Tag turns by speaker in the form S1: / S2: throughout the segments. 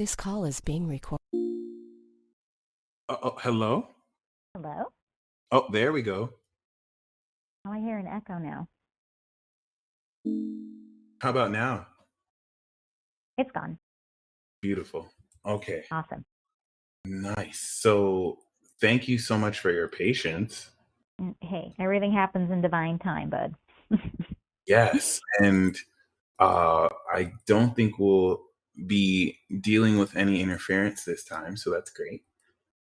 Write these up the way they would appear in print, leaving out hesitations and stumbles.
S1: This call is being recorded.
S2: Hello?
S3: Hello?
S2: Oh, there we go.
S3: Oh, I hear an echo now.
S2: How about now?
S3: It's gone.
S2: Beautiful. Okay,
S3: Awesome.
S2: nice. So, thank you so much for your patience.
S3: Hey, everything happens in divine time, bud.
S2: Yes, and I don't think we'll be dealing with any interference this time, so that's great.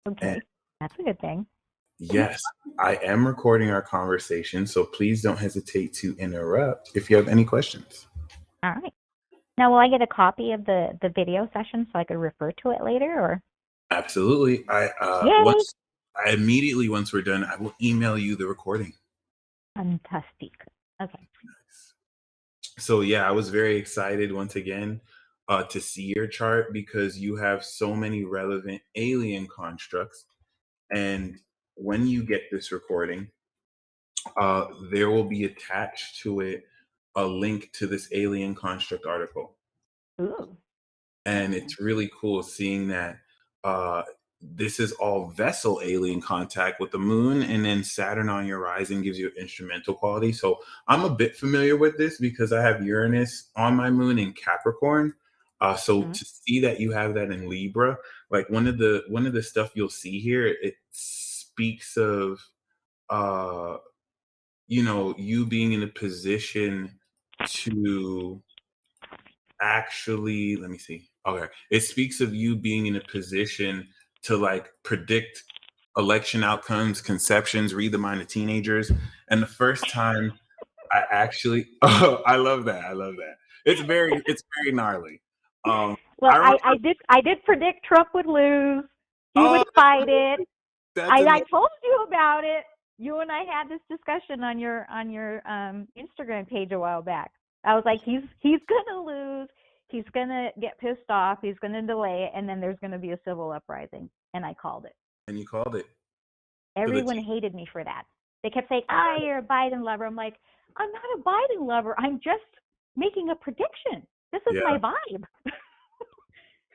S2: And
S3: Okay, that's a good thing.
S2: yes, I am recording our conversation, so please don't hesitate to interrupt if you have any questions.
S3: All right. Now, will I get a copy of the video session so I could refer to it later, or?
S2: Absolutely.
S3: Yay!
S2: Immediately once we're done, I will email you the recording.
S3: Fantastic. Okay.
S2: So yeah, I was very excited once again to see your chart because you have so many relevant alien constructs. And when you get this recording, there will be attached to it a link to this alien construct article.
S3: Ooh.
S2: And it's really cool seeing that uh, this is all vessel alien contact with the moon, and then Saturn on your rising gives you instrumental quality. So I'm a bit familiar with this because I have Uranus on my moon in Capricorn. So
S3: Mm-hmm.
S2: to see that you have that in Libra, like one of the stuff you'll see here, it speaks of you being in a position to actually, let me see. Okay. It speaks of you being in a position to like predict election outcomes, conceptions, read the mind of teenagers. And the first time I actually oh, I love that. I love that. It's very gnarly.
S3: Well,
S2: I remember
S3: I did predict Trump would lose. He
S2: oh
S3: would fight it.
S2: that's
S3: I
S2: amazing.
S3: told you about it. You and I had this discussion on your Instagram page a while back. I was like, he's gonna lose. He's gonna get pissed off. He's gonna delay it, and then there's gonna be a civil uprising. And I called it.
S2: And you called it to the
S3: Everyone
S2: T.
S3: hated me for that. They kept saying, "Ah, you're a Biden lover." I'm like, I'm not a Biden lover. I'm just making a prediction. This is
S2: Yeah.
S3: my vibe.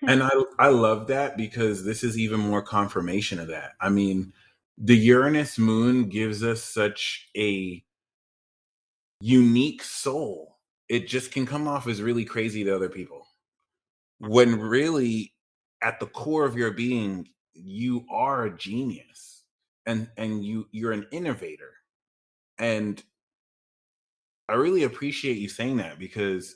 S2: And I love that because this is even more confirmation of that. I mean, the Uranus moon gives us such a unique soul. It just can come off as really crazy to other people. When really at the core of your being, you are a genius and you're an innovator. And I really appreciate you saying that because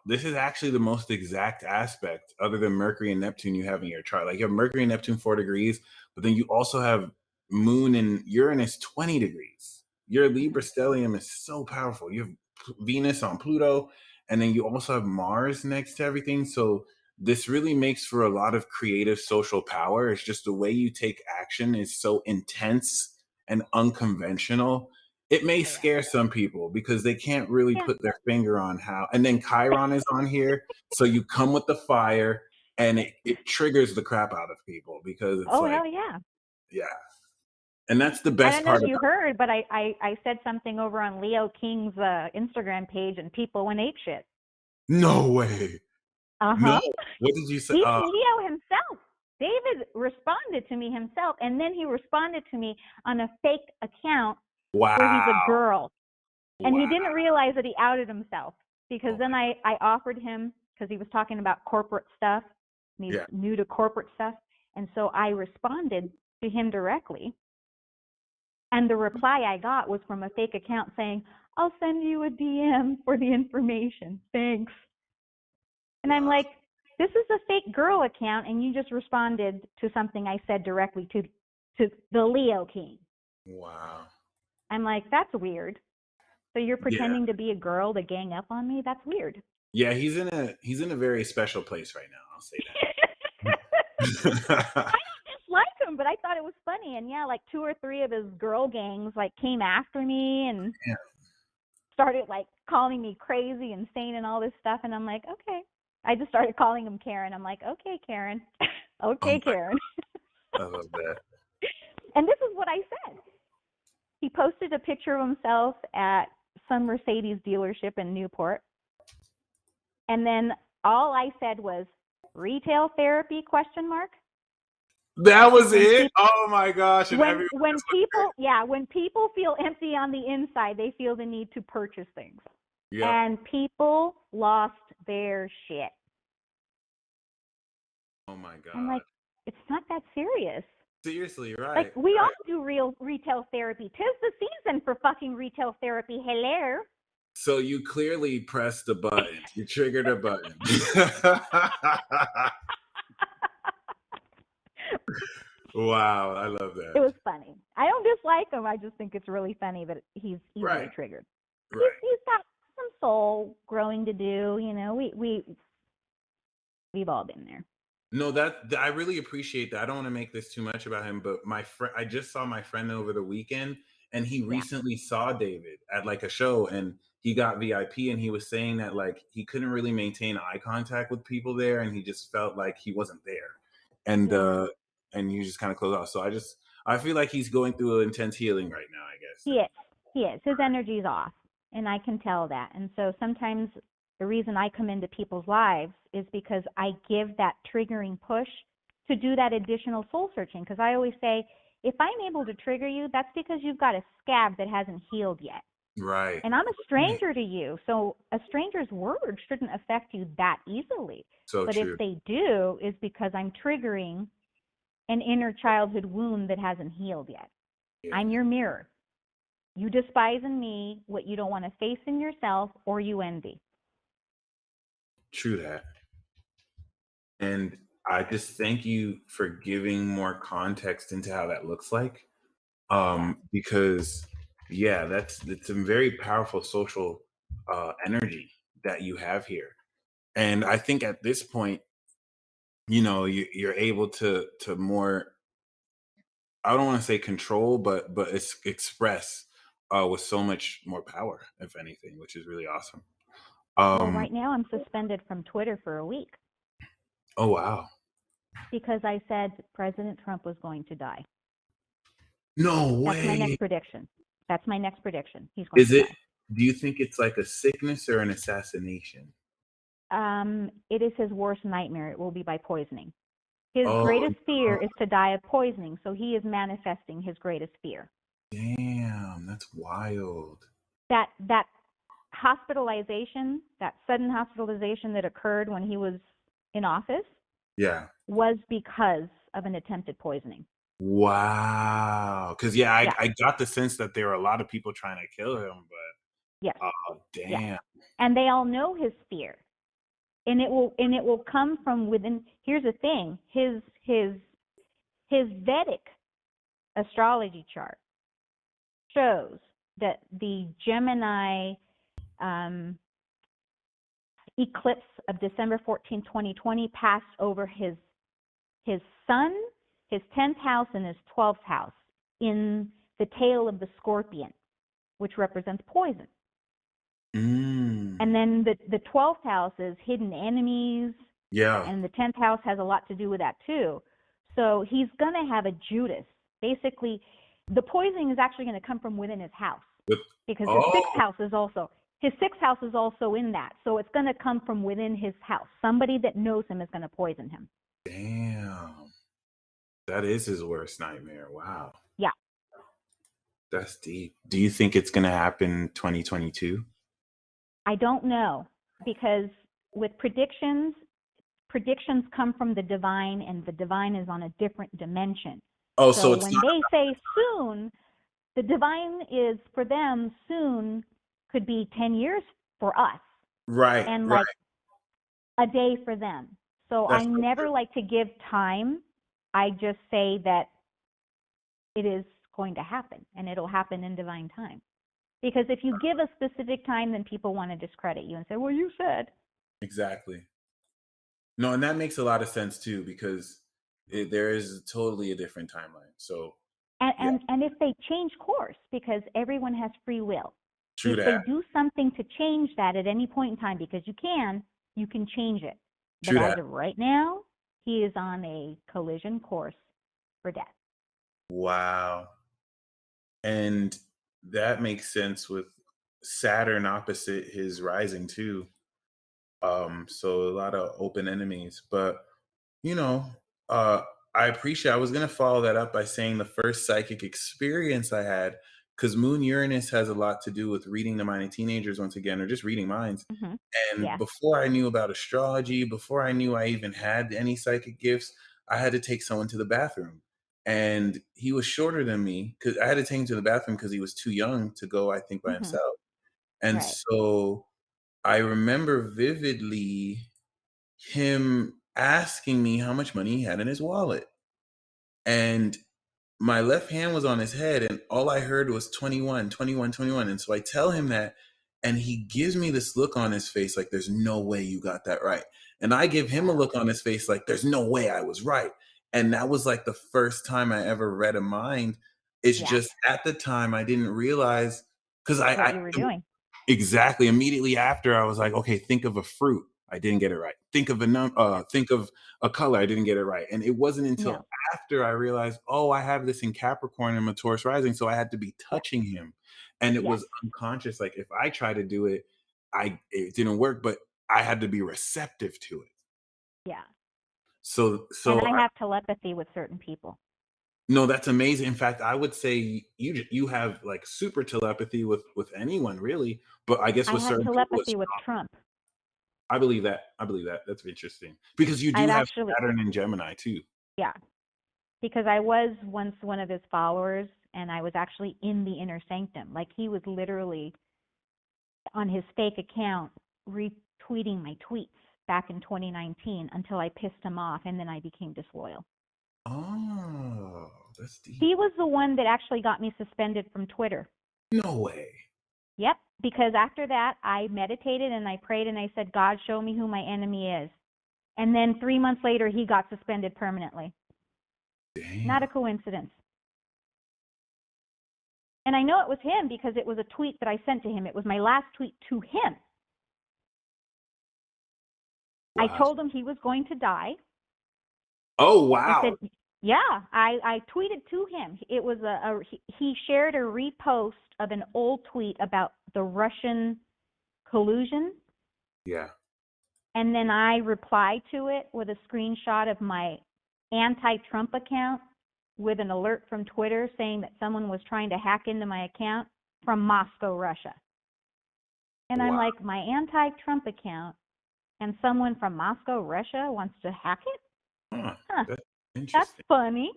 S2: this is actually the most exact aspect, other than Mercury and Neptune, you have in your chart. Like you have Mercury and Neptune 4 degrees, but then you also have Moon and Uranus 20 degrees. Your Libra stellium is so powerful. You have Venus on Pluto, and then you also have Mars next to everything. So this really makes for a lot of creative social power. It's just the way you take action is so intense and unconventional. It may
S3: Yeah.
S2: scare some people because they can't really
S3: Yeah.
S2: put their finger on how. And then Chiron is on here, so you come with the fire, and it triggers the crap out of people because it's
S3: Oh,
S2: like,
S3: hell yeah.
S2: yeah. And that's the
S3: I
S2: best
S3: don't know if
S2: part
S3: you
S2: about.
S3: heard, but I said something over on Leo King's Instagram page, and people went apeshit.
S2: No way. No.
S3: Uh-huh.
S2: What did you say?
S3: He's Leo himself. David responded to me himself, and then he responded to me on a fake account where he's a
S2: Wow.
S3: girl. And he
S2: Wow.
S3: didn't realize that he outed himself because
S2: Oh
S3: then
S2: my.
S3: I offered him, because he was talking about corporate stuff, and he's
S2: Yeah.
S3: new to corporate stuff. And so I responded to him directly. And the reply I got was from a fake account saying, "I'll send you a DM for the information. Thanks." And I'm
S2: Wow.
S3: like, this is a fake girl account, and you just responded to something I said directly to the Leo King.
S2: Wow.
S3: I'm like, that's weird. So you're
S2: Yeah.
S3: pretending to be a girl to gang up on me? That's weird.
S2: Yeah, he's in a very special place right now. I'll say
S3: I
S2: that.
S3: don't dislike him, but I thought it was funny. And yeah, like 2 or 3 of his girl gangs like came after me and
S2: Yeah.
S3: started like calling me crazy and saying and all this stuff. And I'm like, okay. I just started calling him Karen. I'm like, okay, Karen.
S2: Oh
S3: Okay,
S2: my,
S3: Karen.
S2: I love that.
S3: And this is what I said. He posted a picture of himself at some Mercedes dealership in Newport. And then all I said was, Retail therapy, question mark?
S2: That was
S3: When
S2: it?
S3: people,
S2: Oh my gosh. And everyone
S3: when
S2: just looked
S3: people, yeah, when people feel empty on the inside, they feel the need to purchase things.
S2: at- Yep.
S3: And people lost their shit.
S2: Oh my God.
S3: I'm like, it's not that serious.
S2: Seriously, right.
S3: Like, we all
S2: right.
S3: do real retail therapy. 'Tis the season for fucking retail therapy. Hello.
S2: So you clearly pressed the button. You triggered a button. Wow, I love
S3: It
S2: that.
S3: was funny. I don't dislike him. I just think it's really funny that he's easily
S2: Right.
S3: triggered.
S2: Right.
S3: He's got some soul growing to do. You know, we've all been there.
S2: No, that I really appreciate that. I don't want to make this too much about him, but my friend, I just saw my friend over the weekend, and he
S3: Yeah.
S2: recently saw David at like a show, and he got VIP, and he was saying that like he couldn't really maintain eye contact with people there, and he just felt like he wasn't there, and
S3: Yeah.
S2: and you just kind of close off. So I feel like he's going through an intense healing right now, I guess.
S3: He is. He is. His energy's off, and I can tell that. And so sometimes the reason I come into people's lives is because I give that triggering push to do that additional soul searching. Because I always say, if I'm able to trigger you, that's because you've got a scab that hasn't healed yet.
S2: Right.
S3: And I'm a stranger to you, so a stranger's words shouldn't affect you that easily.
S2: So
S3: But
S2: true.
S3: if they do, is because I'm triggering an inner childhood wound that hasn't healed yet.
S2: Yeah.
S3: I'm your mirror. You despise in me what you don't want to face in yourself or you envy.
S2: True that. And I just thank you for giving more context into how that looks like. Because yeah, it's a very powerful social energy that you have here. And I think at this point, you're able to more, I don't want to say control, but it's express with so much more power, if anything, which is really awesome.
S3: Well, right now I'm suspended from Twitter for a week
S2: Oh wow.
S3: because I said President Trump was going to die.
S2: No
S3: That's my next
S2: way.
S3: prediction. That's my next prediction. He's going
S2: Is
S3: to
S2: it,
S3: die.
S2: do you think it's like a sickness or an assassination?
S3: It is his worst nightmare. It will be by poisoning. His
S2: Oh,
S3: greatest fear is to die of poisoning, so he is manifesting his greatest fear.
S2: damn, that's wild.
S3: That hospitalization, that sudden hospitalization that occurred when he was in office
S2: Yeah.
S3: was because of an attempted poisoning.
S2: Wow. Because yeah,
S3: Yeah.
S2: I got the sense that there were a lot of people trying to kill him, but
S3: Yes.
S2: oh
S3: Yes.
S2: damn.
S3: And they all know his fear. And it will come from within. Here's the thing. His Vedic astrology chart shows that the Gemini eclipse of December 14, 2020 passed over his sun, his 10th house, and his 12th house in the tail of the scorpion, which represents poison. And then the 12th house is hidden enemies.
S2: Yeah.
S3: And the 10th house has a lot to do with that too. So he's going to have a Judas. Basically, the poisoning is actually going to come from within his house because his sixth house is also in that. So it's going to come from within his house. Somebody that knows him is going to poison him.
S2: Damn. That is his worst nightmare. Wow.
S3: Yeah.
S2: That's deep. Do you think it's going to happen 2022?
S3: I don't know, because with predictions come from the divine, and the divine is on a different dimension.
S2: Oh, so it's
S3: when
S2: not
S3: they say soon, the divine is, for them, soon could be 10 years for us.
S2: right.
S3: And
S2: right.
S3: like a day for them. So
S2: That's
S3: I
S2: so
S3: never
S2: true.
S3: like to give time. I just say that it is going to happen, and it'll happen in divine time. Because if you give a specific time, then people want to discredit you and say, well, you said.
S2: Exactly. No, and that makes a lot of sense too, because there is totally a different timeline. So
S3: And if they change course, because everyone has free will.
S2: true
S3: If
S2: that.
S3: they do something to change that at any point in time, because you can change it.
S2: True
S3: But as
S2: that.
S3: of right now, he is on a collision course for death.
S2: Wow. And that makes sense with Saturn opposite his rising too. So a lot of open enemies. But you know, uh, I appreciate. I was gonna follow that up by saying the first psychic experience I had, because Moon Uranus has a lot to do with reading the mind of teenagers once again, or just reading minds.
S3: Mhm.
S2: And
S3: Yeah.
S2: before I knew about astrology, before I knew I even had any psychic gifts, I had to take someone to the bathroom. And he was shorter than me because I had to take him to the bathroom because he was too young to go, I think, by
S3: Mhm.
S2: himself. And
S3: Right.
S2: so I remember vividly him asking me how much money he had in his wallet. And my left hand was on his head, and all I heard was 21, 21, 21. And so I tell him that, and he gives me this look on his face like, there's no way you got that right. And I give him a
S3: Wow.
S2: look on his face like, there's no way I was right. And that was like the first time I ever read a mind. It's
S3: Yeah.
S2: just at the time I didn't realize because
S3: What you were doing.
S2: exactly. Immediately after, I was like, okay, think of a fruit. I didn't get it right. Think of a color. I didn't get it right. And it wasn't
S3: Yeah.
S2: until after I realized, oh, I have this in Capricorn and my Taurus rising, so I had to be
S3: Yeah.
S2: touching him, and it
S3: Yes.
S2: was unconscious. Like if I try to do it, it didn't work, but I had to be receptive to it.
S3: Yeah.
S2: So,
S3: And
S2: so
S3: I have telepathy with certain people.
S2: no, that's amazing. In fact, I would say you have like super telepathy with anyone really, but I guess
S3: I
S2: with
S3: had
S2: certain people, it's
S3: telepathy with Trump.
S2: I believe that. I believe that. That's interesting because you do
S3: I've
S2: have
S3: actually,
S2: Saturn and Gemini too.
S3: yeah, because I was once one of his followers, and I was actually in the inner sanctum. Like he was literally on his fake account retweeting my tweets back in 2019 until I pissed him off, and then I became disloyal.
S2: Oh, that's deep.
S3: He was the one that actually got me suspended from Twitter.
S2: No way.
S3: Yep, because after that, I meditated and I prayed and I said, God, show me who my enemy is. And then 3 months later, he got suspended permanently. Not
S2: Damn.
S3: a coincidence. And I know it was him because it was a tweet that I sent to him. It was my last tweet to him. I
S2: Wow.
S3: told him he was going to die.
S2: Oh
S3: I
S2: wow.
S3: said, yeah, I tweeted to him. It was he shared a repost of an old tweet about the Russian collusion.
S2: Yeah.
S3: And then I replied to it with a screenshot of my anti-Trump account with an alert from Twitter saying that someone was trying to hack into my account from Moscow, Russia. And I'm
S2: Wow.
S3: like, my anti-Trump account and someone from Moscow, Russia wants to hack it?
S2: Huh.
S3: Huh,
S2: That's
S3: that's
S2: interesting.
S3: funny.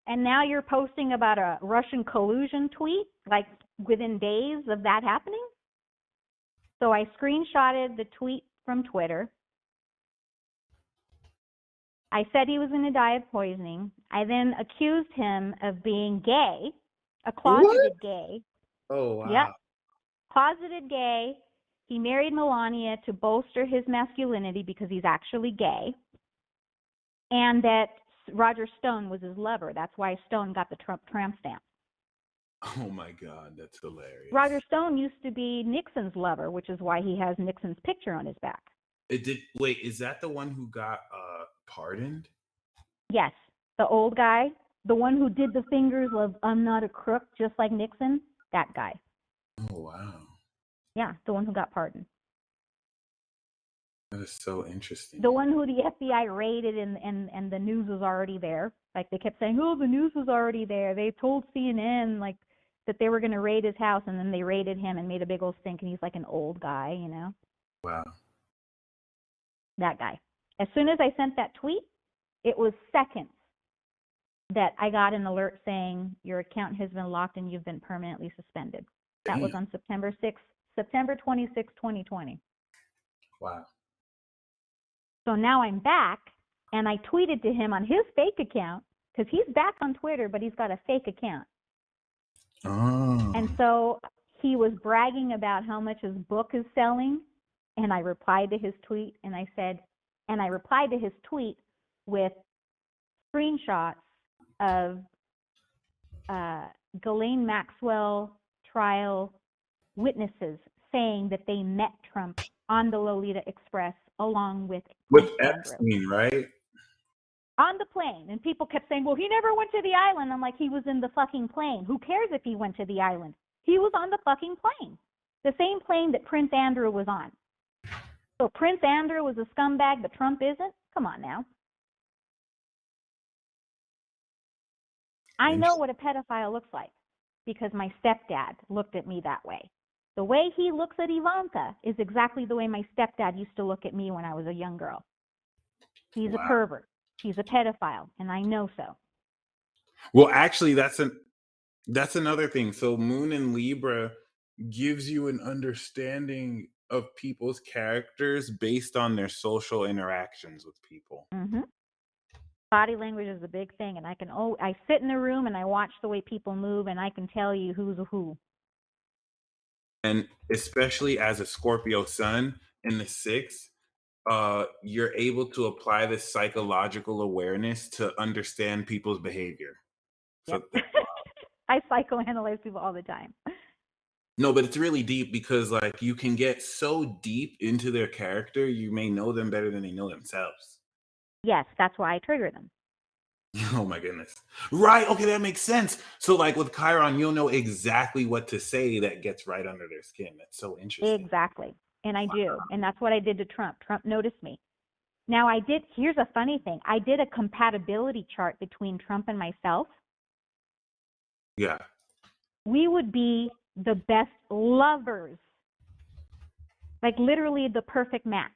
S3: And now you're posting about a Russian collusion tweet, like within days of that happening? So I screenshotted the tweet from Twitter. I said he was going to die of poisoning. I then accused him of being gay, a closeted
S2: What?
S3: gay.
S2: Oh
S3: Yep,
S2: wow.
S3: closeted gay. He married Melania to bolster his masculinity because he's actually gay. And that Roger Stone was his lover. That's why Stone got the Trump tramp stamp.
S2: Oh my God, that's hilarious.
S3: Roger Stone used to be Nixon's lover, which is why he has Nixon's picture on his back.
S2: It did. Wait, is that the one who got pardoned?
S3: Yes, the old guy, the one who did the fingers of I'm not a crook, just like Nixon, that guy.
S2: Oh wow.
S3: Yeah, the one who got pardoned.
S2: That is so interesting.
S3: The one who the FBI raided and the news was already there. Like they kept saying, oh, the news was already there. They told CNN like that they were going to raid his house, and then they raided him and made a big old stink, and he's like an old guy, you know?
S2: Wow.
S3: That guy. As soon as I sent that tweet, it was seconds that I got an alert saying your account has been locked and you've been permanently suspended. That was
S2: Damn.
S3: on September 26, 2020.
S2: Wow.
S3: So now I'm back, and I tweeted to him on his fake account, because he's back on Twitter, but he's got a fake account.
S2: Oh.
S3: And so he was bragging about how much his book is selling, and I replied to his tweet, and I replied to his tweet with screenshots of Ghislaine Maxwell trial witnesses saying that they met Trump on the Lolita Express along with
S2: With
S3: Andrew.
S2: Epstein, right?
S3: On the plane. And people kept saying, well, he never went to the island. I'm like, he was in the fucking plane. Who cares if he went to the island? He was on the fucking plane. The same plane that Prince Andrew was on. So Prince Andrew was a scumbag, but Trump isn't? Come on now. I know what a pedophile looks like because my stepdad looked at me that way. The way he looks at Ivanka is exactly the way my stepdad used to look at me when I was a young girl. He's a
S2: Wow.
S3: pervert. He's a pedophile, and I know so.
S2: Well, actually, that's another thing. So Moon in Libra gives you an understanding of people's characters based on their social interactions with people.
S3: Mm-hmm. Body language is a big thing, and I sit in the room and I watch the way people move, and I can tell you who's a who.
S2: And especially as a Scorpio sun in the sixth, you're able to apply this psychological awareness to understand people's behavior. So
S3: Yep. I psychoanalyze people all the time.
S2: no, but it's really deep because like you can get so deep into their character, you may know them better than they know themselves.
S3: Yes, that's why I trigger them.
S2: Oh my goodness. Right. Okay, that makes sense. So like with Chiron, you'll know exactly what to say that gets right under their skin. That's so interesting.
S3: Exactly. And I do. And that's what I did to Trump. Trump noticed me. Now here's a funny thing. I did a compatibility chart between Trump and myself.
S2: Yeah.
S3: We would be the best lovers. Like literally the perfect match.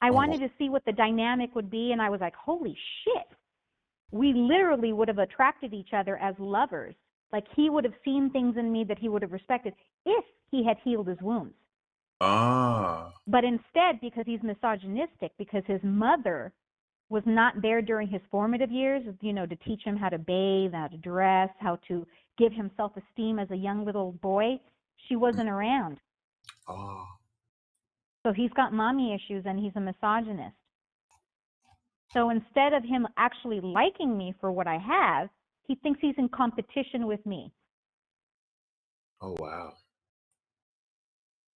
S3: I wanted to see what the dynamic would be, and I was like, holy shit. We literally would have attracted each other as lovers. Like he would have seen things in me that he would have respected if he had healed his wounds.
S2: Ah.
S3: But instead, because he's misogynistic, because his mother was not there during his formative years, to teach him how to bathe, how to dress, how to give him self-esteem as a young little boy, she wasn't around.
S2: Oh.
S3: So he's got mommy issues and he's a misogynist. So instead of him actually liking me for what I have, he thinks he's in competition with me.
S2: Oh, wow.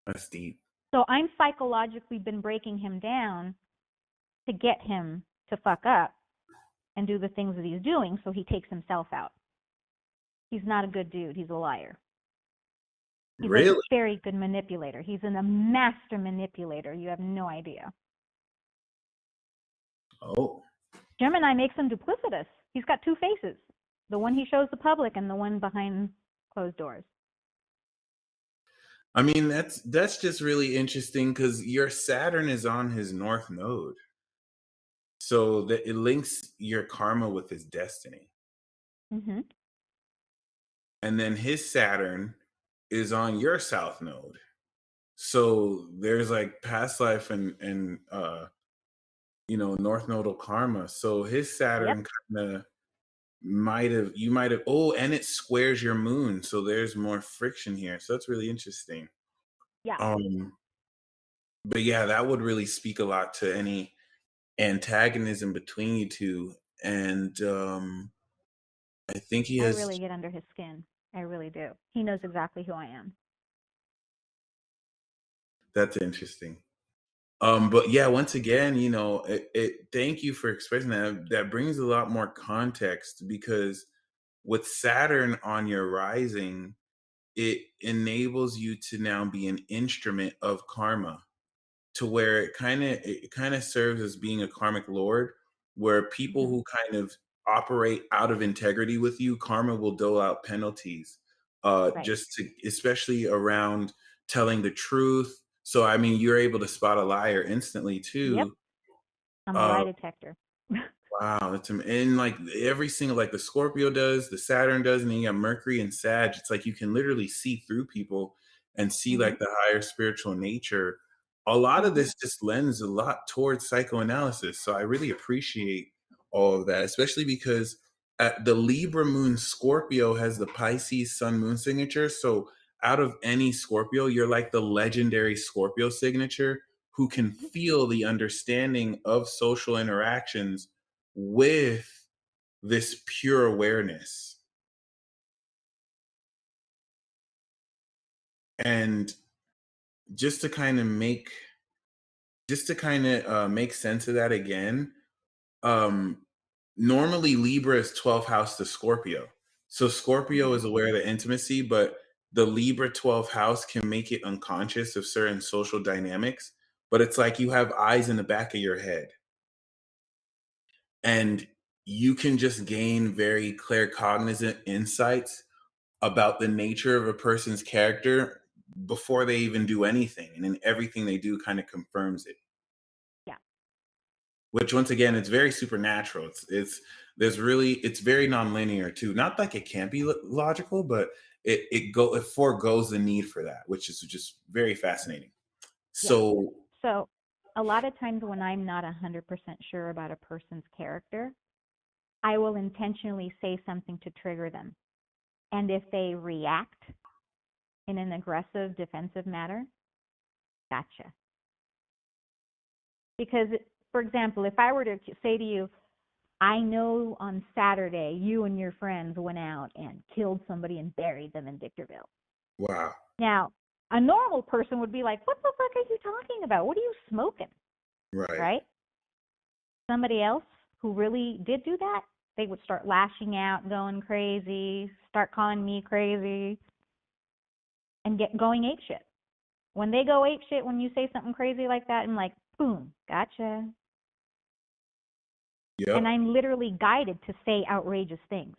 S2: That's deep.
S3: So I'm psychologically been breaking him down to get him to fuck up and do the things that he's doing, so he takes himself out. He's not a good dude. He's a liar. He's
S2: Really?
S3: a very good manipulator. He's a master manipulator. You have no idea.
S2: Oh.
S3: Gemini makes him duplicitous. He's got two faces. The one he shows the public and the one behind closed doors.
S2: I mean, that's just really interesting because your Saturn is on his north node. So that it links your karma with his destiny.
S3: Mm-hmm.
S2: And then his Saturn is on your south node. So there's like past life and north nodal karma. So his Saturn kind of you might have and it squares your moon. So there's more friction here. So that's really interesting.
S3: Yeah.
S2: But yeah, that would really speak a lot to any antagonism between you two. And I think he has
S3: I really get under his skin. I really do. He knows exactly who I am.
S2: That's interesting. But yeah, once again, thank you for expressing that. That brings a lot more context because with Saturn on your rising, it enables you to now be an instrument of karma to where it kind of serves as being a karmic lord, where people who kind of operate out of integrity with you, karma will dole out penalties,
S3: Right.
S2: just to, especially around telling the truth. So I mean, you're able to spot a liar instantly too.
S3: Yep. I'm a lie detector.
S2: Wow, and like every single, like the Scorpio does, the Saturn does, and then you got Mercury and Sag. It's like you can literally see through people and see like the higher spiritual nature. A lot of this just lends a lot towards psychoanalysis. So I really appreciate all of that, especially because the Libra moon Scorpio has the Pisces sun moon signature. So out of any Scorpio, you're like the legendary Scorpio signature who can feel the understanding of social interactions with this pure awareness. And just to kind of make make sense of that again, normally Libra is 12th house to Scorpio. So Scorpio is aware of the intimacy, but the Libra 12th house can make it unconscious of certain social dynamics, but it's like you have eyes in the back of your head, and you can just gain very clear cognizant insights about the nature of a person's character before they even do anything, and then everything they do kind of confirms it.
S3: Yeah.
S2: Which once again, it's very supernatural. It's very nonlinear too. Not like it can't be logical, but it foregoes the need for that, which is just very fascinating.
S3: Yeah.
S2: So
S3: So a lot of times when I'm not 100% sure about a person's character, I will intentionally say something to trigger them. And if they react in an aggressive, defensive manner, gotcha. Because, for example, if I were to say to you, I know on Saturday you and your friends went out and killed somebody and buried them in Victorville.
S2: wow,
S3: Now, a normal person would be like, what the fuck are you talking about? What are you smoking?
S2: right,
S3: Right? Somebody else who really did do that, they would start lashing out, going crazy, start calling me crazy, and going apeshit. When they go apeshit, when you say something crazy like that, I'm like, boom, gotcha.
S2: yep,
S3: And I'm literally guided to say outrageous things.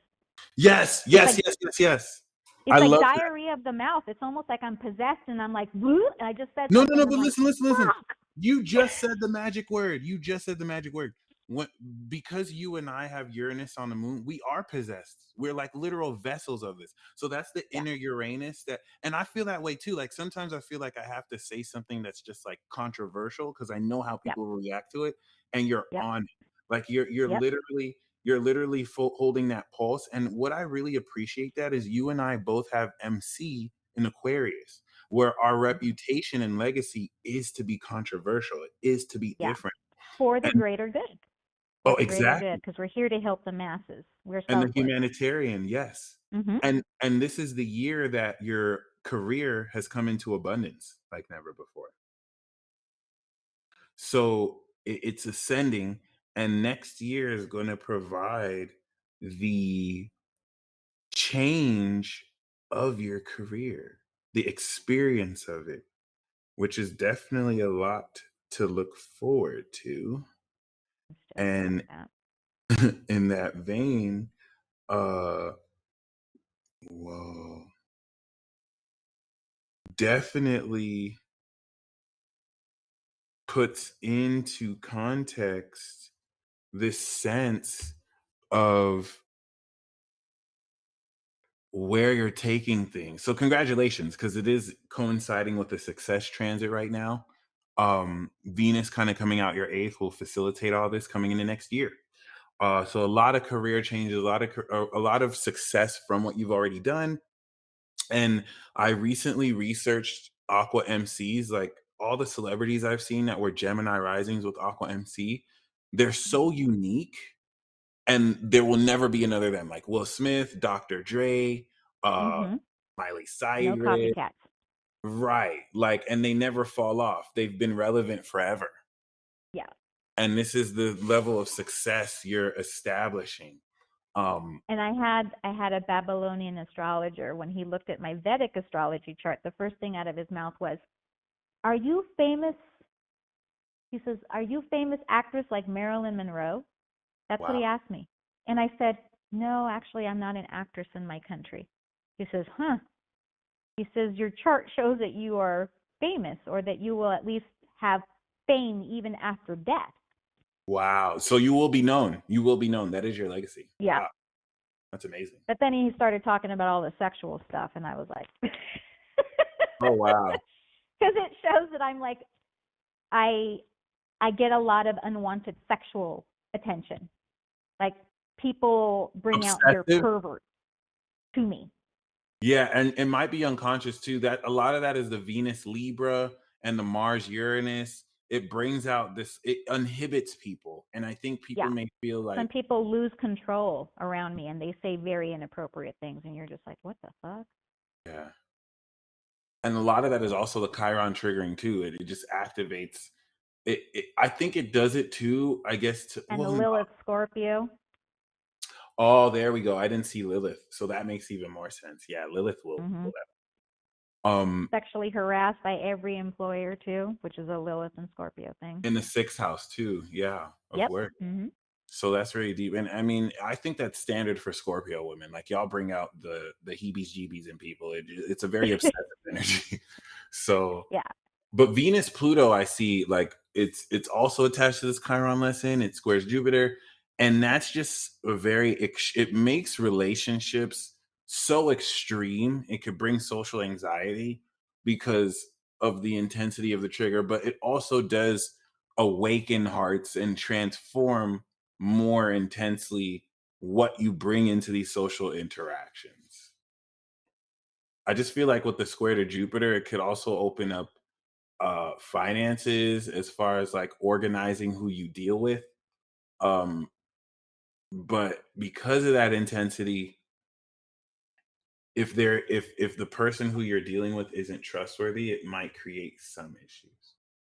S2: yes,
S3: It's
S2: yes,
S3: like
S2: yes, yes, yes. I
S3: it's like
S2: love that.
S3: diarrhea of the mouth. It's almost like I'm possessed and I'm like, blue, and I just said
S2: No, no,
S3: something.
S2: no.
S3: I'm
S2: But
S3: like,
S2: listen, listen, listen.
S3: fuck.
S2: You just said the magic word. You just said the magic word. When, because you and I have Uranus on the moon, we are possessed. We're like literal vessels of this. So that's the
S3: Yeah,
S2: inner Uranus that, and I feel that way too. Like sometimes I feel like I have to say something that's just like controversial because I know how
S3: yep,
S2: people will react to it, and you're
S3: yep,
S2: on it. Like
S3: yep.
S2: you're literally holding that pulse. And what I really appreciate that is you and I both have MC in Aquarius, where our
S3: Mhm.
S2: reputation and legacy is to be controversial. It is to be
S3: Yeah,
S2: different.
S3: for the
S2: And
S3: greater good. For
S2: oh,
S3: the greater good,
S2: exactly.
S3: because we're here to help the masses. We're
S2: And the
S3: selfless.
S2: humanitarian, yes.
S3: Mm-hmm.
S2: And this is the year that your career has come into abundance like never before. So it's ascending, and next year is going to provide the change of your career, the experience of it, which is definitely a lot to look forward to.
S3: I'm stoked about
S2: And
S3: that.
S2: in that vein, uh, whoa, definitely puts into context this sense of where you're taking things. So congratulations, because it is coinciding with the success transit right now. Venus kind of coming out your eighth will facilitate all this coming in the next year. So a lot of career changes, a lot of success from what you've already done. And I recently researched Aqua MCs, like all the celebrities I've seen that were Gemini risings with Aqua MC. They're so unique, and there will never be another them. Like Will Smith, Dr. Dre,
S3: Mm-hmm.
S2: Miley
S3: No
S2: Cyrus,
S3: copycats.
S2: right? Like, and they never fall off. They've been relevant forever.
S3: Yeah.
S2: And this is the level of success you're establishing.
S3: And I had a Babylonian astrologer when he looked at my Vedic astrology chart. The first thing out of his mouth was, "Are you famous?" He says, "Are you famous actress like Marilyn Monroe?" That's what
S2: wow.
S3: he asked me. And I said, "No, actually, I'm not an actress in my country." He says, "Huh." He says, "Your chart shows that you are famous, or that you will at least have fame even after death."
S2: Wow. So you will be known. You will be known. That is your legacy.
S3: Yeah.
S2: Wow. That's amazing.
S3: But then he started talking about all the sexual stuff, and I was like,
S2: Oh, wow.
S3: because it shows that I'm like, I I get a lot of unwanted sexual attention. Like, people bring out their
S2: Obsessive.
S3: pervert to me.
S2: Yeah, and it might be unconscious too. That a lot of that is the Venus Libra and the Mars Uranus. It brings out this, it inhibits people. And I think people
S3: Yeah.
S2: may feel
S3: Some
S2: like,
S3: people lose control around me and they say very inappropriate things, and you're just like, what the fuck?
S2: yeah. And a lot of that is also the Chiron triggering too. It just activates I think it does it too, I guess, to,
S3: And the
S2: well, no.
S3: Lilith Scorpio.
S2: Oh, there we go. I didn't see Lilith. So that makes even more sense. Yeah, Lilith will
S3: Hmm.
S2: pull that.
S3: Sexually harassed by every employer too, which is a Lilith and Scorpio thing.
S2: In the 6th house too, yeah, of
S3: Yep.
S2: work.
S3: Hmm.
S2: So that's really deep, and I mean, I think that's standard for Scorpio women. Like y'all bring out the heebie-jeebies in people. It's a very obsessive energy. So,
S3: Yeah.
S2: but Venus Pluto, I see like it's also attached to this Chiron lesson. It squares Jupiter, and that's just a very it makes relationships so extreme. It could bring social anxiety because of the intensity of the trigger, but it also does awaken hearts and transform more intensely what you bring into these social interactions. I just feel like with the square to Jupiter, it could also open up finances as far as like organizing who you deal with. Um, but because of that intensity, if the person who you're dealing with isn't trustworthy, it might create some issues.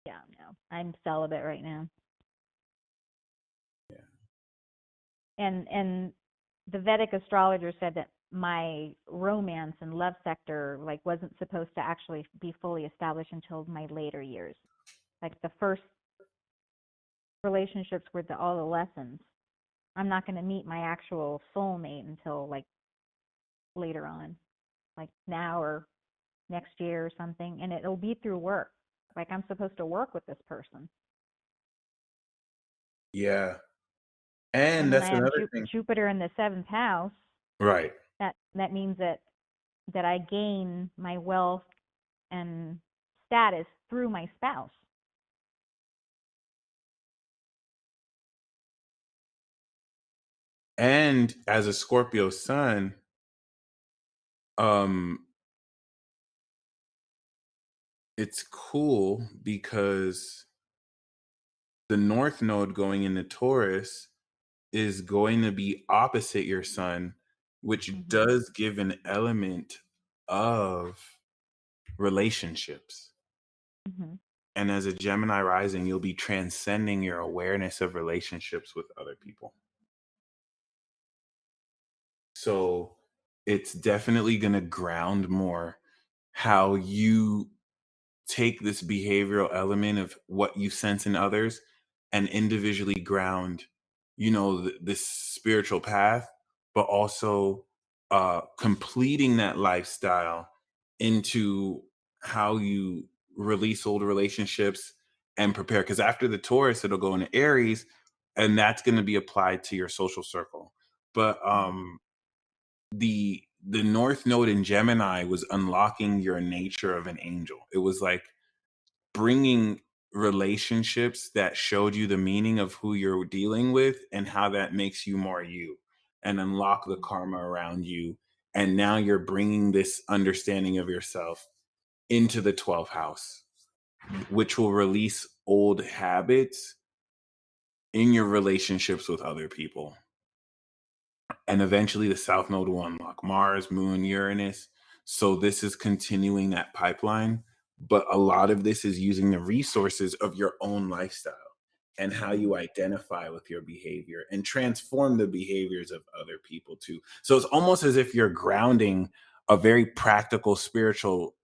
S3: Yeah, no. I'm celibate right now.
S2: Yeah.
S3: And the Vedic astrologer said that my romance and love sector like wasn't supposed to actually be fully established until my later years. Like the first relationships were all the lessons. I'm not going to meet my actual soulmate until like later on, like now or next year or something, and it'll be through work. Like I'm supposed to work with this person.
S2: Yeah.
S3: And
S2: And
S3: when
S2: that's
S3: I have
S2: another thing.
S3: Jupiter in the seventh house,
S2: Right.
S3: that means that I gain my wealth and status through my spouse.
S2: And as a Scorpio sun, um, it's cool because the North Node going into Taurus is going to be opposite your sun, which
S3: Hmm.
S2: does give an element of relationships.
S3: Hmm.
S2: And as a Gemini rising, you'll be transcending your awareness of relationships with other people. So it's definitely going to ground more how you take this behavioral element of what you sense in others and individually ground, this spiritual path, but also completing that lifestyle into how you release old relationships and prepare. Because after the Taurus, it'll go into Aries, and that's going to be applied to your social circle. But the North Node in Gemini was unlocking your nature of an angel. It was like bringing relationships that showed you the meaning of who you're dealing with and how that makes you more you and unlock the karma around you. And now you're bringing this understanding of yourself into the 12th house, which will release old habits in your relationships with other people. And eventually the South Node will unlock Mars, Moon, Uranus. So this is continuing that pipeline, but a lot of this is using the resources of your own lifestyle and how you identify with your behavior and transform the behaviors of other people too. So it's almost as if you're grounding a very practical spiritual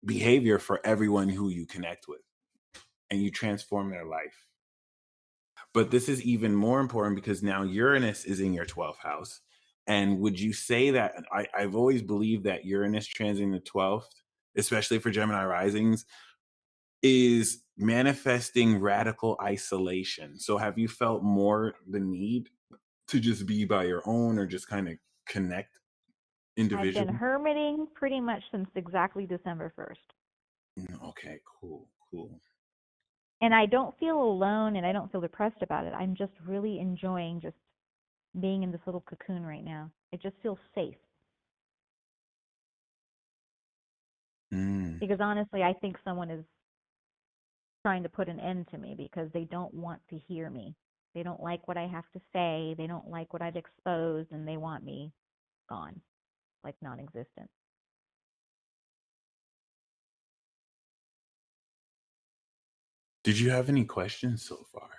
S2: behavior for everyone who you connect with, and you transform their life. But this is even more important because now Uranus is in your 12th house. And would you say that I've always believed that Uranus transiting the 12th, especially for Gemini risings, is manifesting radical isolation. So have you felt more the need to just be by your own or just kind of connect
S3: I've been
S2: individually?
S3: hermiting pretty much since exactly December 1st.
S2: Okay, cool, cool.
S3: And I don't feel alone and I don't feel depressed about it. I'm just really enjoying just being in this little cocoon right now. It just feels safe.
S2: Mm.
S3: Because honestly, I think someone is trying to put an end to me because they don't want to hear me. They don't like what I have to say. They don't like what I've exposed, and they want me gone, like non existent.
S2: Did you have any questions so far?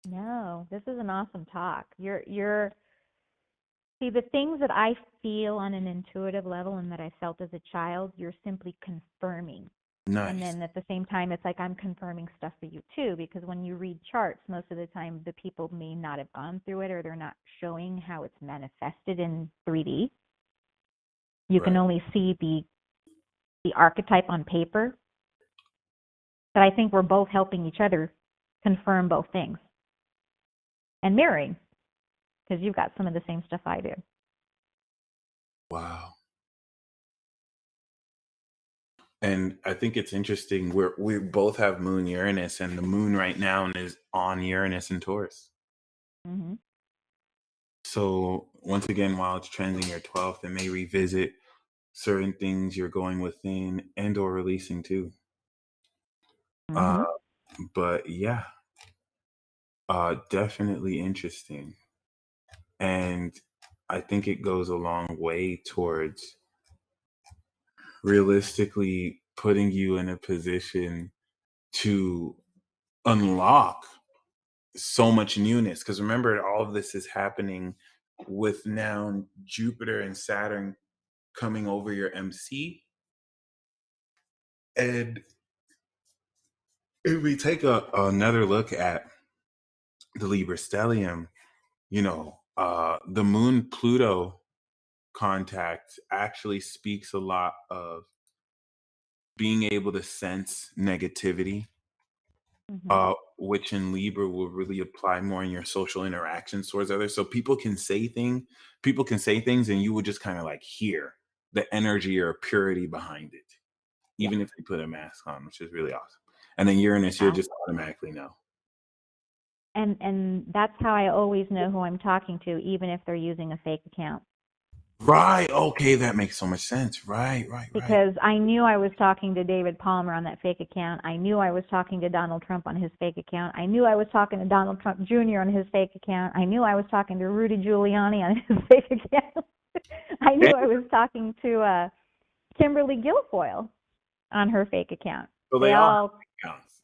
S3: No, this is an awesome talk. You're See, the things that I feel on an intuitive level and that I felt as a child, you're simply confirming. And
S2: Nice.
S3: then at the same time, it's like I'm confirming stuff for you too, because when you read charts, most of the time the people may not have gone through it or they're not showing how it's manifested in 3D. You can
S2: Right.
S3: only see the archetype on paper. But I think we're both helping each other confirm both things and mirroring, because you've got some of the same stuff I do.
S2: Wow. And I think it's interesting. We both have Moon Uranus, and the Moon right now is on Uranus and Taurus.
S3: Mm-hmm.
S2: So once again, while it's trending your 12th, it may revisit certain things you're going within and or releasing too.
S3: Mm-hmm.
S2: But yeah, definitely interesting. And I think it goes a long way towards realistically putting you in a position to unlock so much newness. Because remember, all of this is happening with now Jupiter and Saturn coming over your MC. And if we take another look at the Libra stellium, the Moon Pluto contact actually speaks a lot of being able to sense negativity,
S3: Mm-hmm.
S2: which in Libra will really apply more in your social interactions towards others. So people can say things, and you will just kind of like hear the energy or purity behind it,
S3: Yeah.
S2: even if they put a mask on, which is really awesome. And then Uranus, you'll
S3: Wow.
S2: just automatically know.
S3: And that's how I always know who I'm talking to, even if they're using a fake account.
S2: Right. Okay, that makes so much sense. Right.
S3: Because I knew I was talking to David Palmer on that fake account. I knew I was talking to Donald Trump on his fake account. I knew I was talking to Donald Trump Jr. on his fake account. I knew I was talking to Rudy Giuliani on his fake account. I knew I was talking to Kimberly Guilfoyle on her fake account.
S2: So
S3: They
S2: all
S3: all
S2: counts.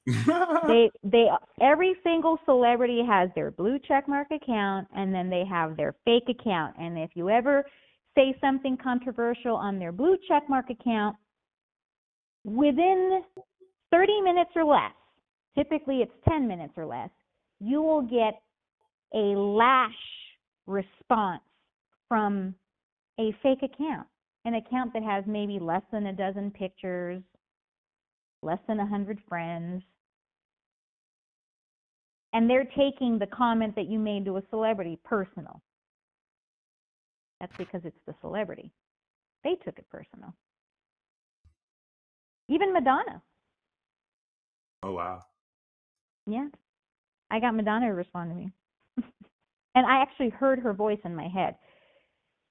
S3: they every single celebrity has their blue checkmark account, and then they have their fake account. And if you ever say something controversial on their blue checkmark account, within 30 minutes or less, typically it's 10 minutes or less, you will get a lash response from a fake account, an account that has maybe less than a dozen pictures, less than 100 friends. And they're taking the comment that you made to a celebrity personal. That's because it's the celebrity. They took it personal. Even Madonna.
S2: Oh wow.
S3: Yeah. I got Madonna to respond to me. And I actually heard her voice in my head.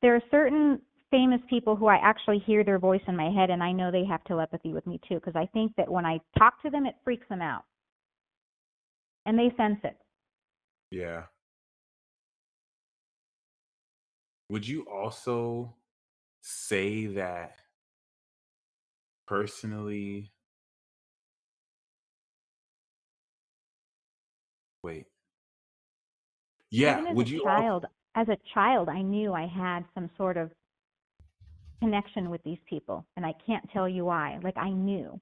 S3: There are certain famous people who I actually hear their voice in my head, and I know they have telepathy with me too, because I think that when I talk to them, it freaks them out. And they sense it.
S2: Yeah. Would you also say that personally? Wait. Yeah.
S3: Even
S2: Would you also?
S3: as a child, I knew I had some sort of connection with these people, and I can't tell you why. Like, I knew.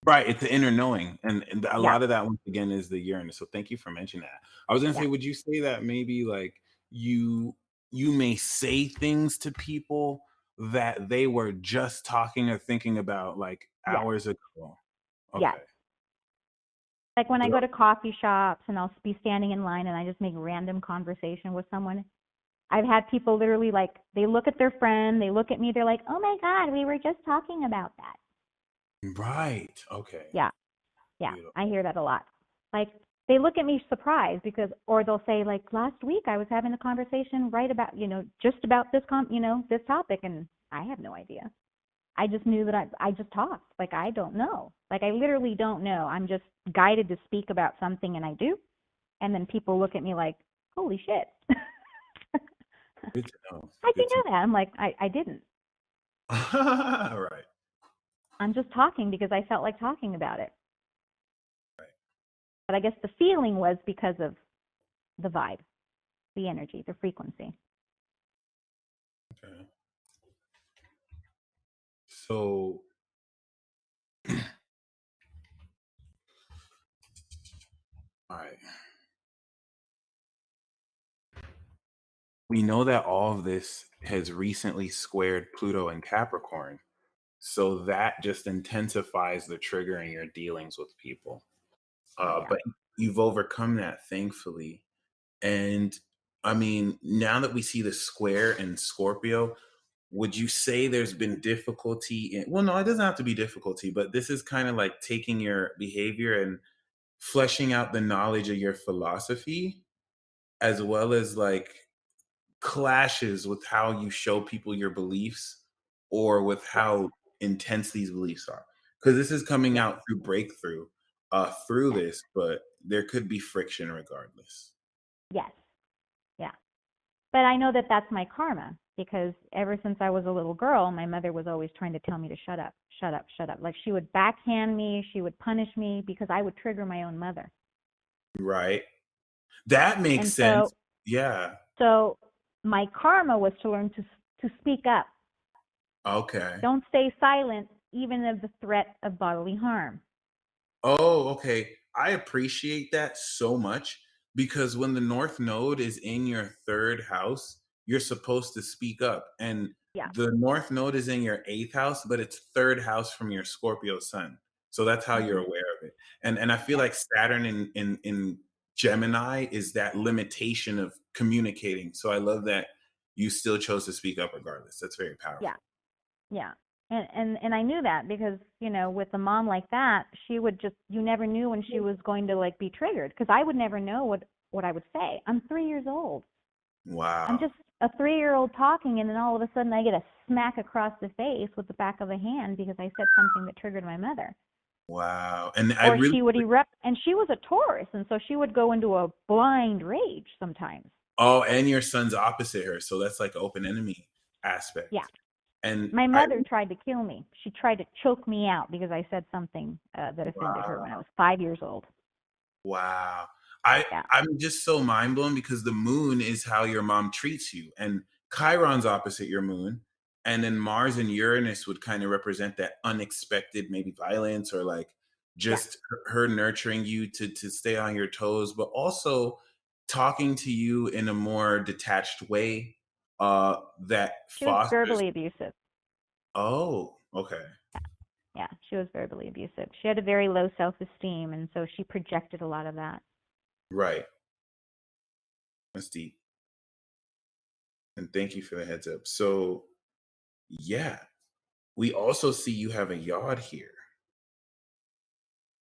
S2: Right. It's the inner knowing, and a
S3: Yeah,
S2: lot of that once again is the Uranus. So thank you for mentioning that. I was gonna
S3: yeah,
S2: say, would you say that maybe like you you may say things to people that they were just talking or thinking about like
S3: yes,
S2: hours ago?
S3: yes.
S2: Okay.
S3: Like when I
S2: So
S3: go to coffee shops and I'll be standing in line and I just make random conversation with someone. I've had people literally like, they look at their friend, they look at me, they're like, oh my God, we were just talking about that.
S2: right. Okay.
S3: Yeah, yeah,
S2: Beautiful.
S3: I hear that a lot. Like, they look at me surprised because, or they'll say like, last week I was having a conversation right about, just about this, this topic, and I have no idea. I just knew that I just talked. Like, I don't know. Like, I literally don't know. I'm just guided to speak about something, and I do. And then people look at me like, holy shit.
S2: Good to know.
S3: How'd you
S2: Good to
S3: know that? I'm like, I didn't.
S2: know. Right.
S3: I'm just talking because I felt like talking about it.
S2: Right.
S3: But I guess the feeling was because of the vibe, the energy, the frequency.
S2: Okay. So, all right. We know that all of this has recently squared Pluto and Capricorn. So that just intensifies the trigger in your dealings with people.
S3: Oh yeah.
S2: But you've overcome that, thankfully. And I mean, now that we see the square in Scorpio, would you say there's been difficulty in, well, no, it doesn't have to be difficulty, but this is kind of like taking your behavior and fleshing out the knowledge of your philosophy, as well as like clashes with how you show people your beliefs or with
S3: Yes.
S2: how intense these beliefs are. Because this is coming
S3: Yes.
S2: out through breakthrough through
S3: Yes.
S2: this, but there could be friction regardless.
S3: Yes. Yeah. But I know that that's my karma because ever since I was a little girl, my mother was always trying to tell me to shut up, shut up, shut up. Like she would backhand me, she would punish me because I would trigger my own mother.
S2: Right. That makes
S3: And so
S2: sense. Yeah.
S3: so my karma was to learn to speak up.
S2: Okay.
S3: Don't stay silent even of the threat of bodily harm.
S2: Oh, okay. I appreciate that so much because when the North Node is in your third house, you're supposed to speak up. And
S3: Yeah.
S2: the North Node is in your eighth house, but it's third house from your Scorpio sun. So that's how you're
S3: Mhm.
S2: aware of it. And I feel
S3: Yeah.
S2: like Saturn in Gemini is that limitation of communicating. So I love that you still chose to speak up regardless. That's very
S3: Yeah.
S2: powerful.
S3: Yeah. And I knew that because, with a mom like that, she would just you never knew when she was going to like be triggered because I would never know what I would say. I'm 3 years old. I'm
S2: Wow.
S3: just a 3-year-old talking and then all of a sudden I get a smack across the face with the back of a hand because I said something that triggered my mother.
S2: Wow. And I
S3: Or
S2: really
S3: she would erupt and she was a Taurus and so she would go into a blind rage sometimes.
S2: Oh, and your son's opposite her, so that's like open enemy
S3: Yeah.
S2: aspect. And
S3: My
S2: I
S3: mother tried to kill me. She tried to choke me out because I said something that offended her when I
S2: wow,
S3: was 5 years old.
S2: wow. I
S3: Yeah.
S2: I'm just so mind blown because the moon is how your mom treats you, and Chiron's opposite your moon, and then Mars and Uranus would kind of represent that unexpected, maybe violence or like
S3: Yeah.
S2: just her nurturing you to stay on your toes, but also talking to you in a more detached way that
S3: She was
S2: fosters.
S3: verbally abusive.
S2: Oh, okay.
S3: Yeah, she was verbally abusive. She had a very low self-esteem, and so she projected a lot of that.
S2: Right. That's deep. And thank you for the heads up. So, yeah, we also see you have a yod here.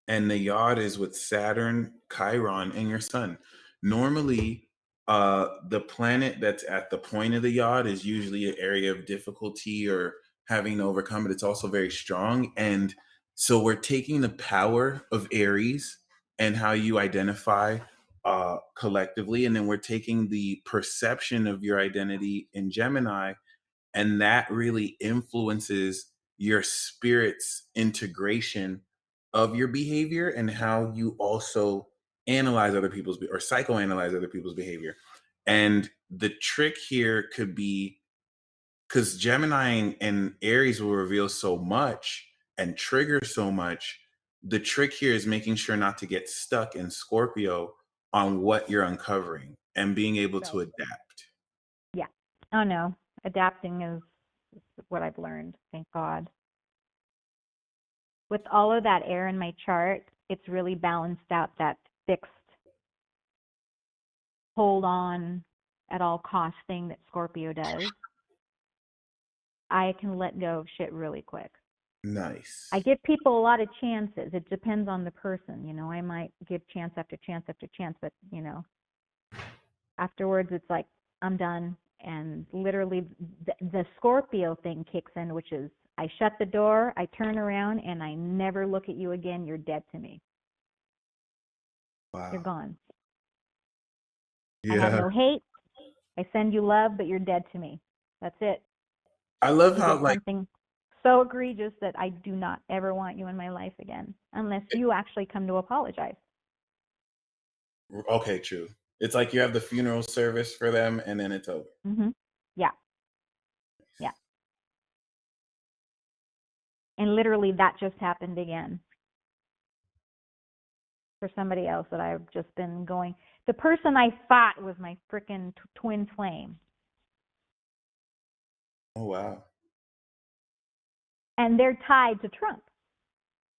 S2: And the yod is with Saturn, Chiron, and your sun. Normally, the planet that's at the point of the yod is usually an area of difficulty or having to overcome it. It's also very strong. And so we're taking the power of Aries and how you identify collectively, and then we're taking the perception of your identity in Gemini, and that really influences your spirit's integration of your behavior and how you also analyze other people's or psychoanalyze other people's behavior. And the trick here could be because Gemini and Aries will reveal so much and trigger so much. The trick here is making sure not to get stuck in Scorpio on what you're uncovering and being able to
S3: Right.
S2: adapt.
S3: Yeah. Oh no, adapting is what I've learned. Thank God. With all of that air in my chart, it's really balanced out that fixed, hold on at all costs thing that Scorpio does. I can let go of shit really quick. I
S2: Nice.
S3: give people a lot of chances. It depends on the person. I might give chance after chance after chance, but afterwards it's like I'm done. And literally, the Scorpio thing kicks in, which is I shut the door, I turn around, and I never look at you again. You're dead to me. You're
S2: Wow.
S3: gone. I have
S2: Yeah.
S3: no hate. I send you love, but you're dead to me. That's it.
S2: I love
S3: You
S2: how
S3: did
S2: like
S3: something so egregious that I do not ever want you in my life again, unless you actually come to apologize.
S2: okay, true. It's like you have the funeral service for them and then it's over.
S3: Yeah. And literally that just happened again for somebody else that I've just been going. The person I thought was my freaking twin flame.
S2: Oh, wow.
S3: And they're tied to Trump.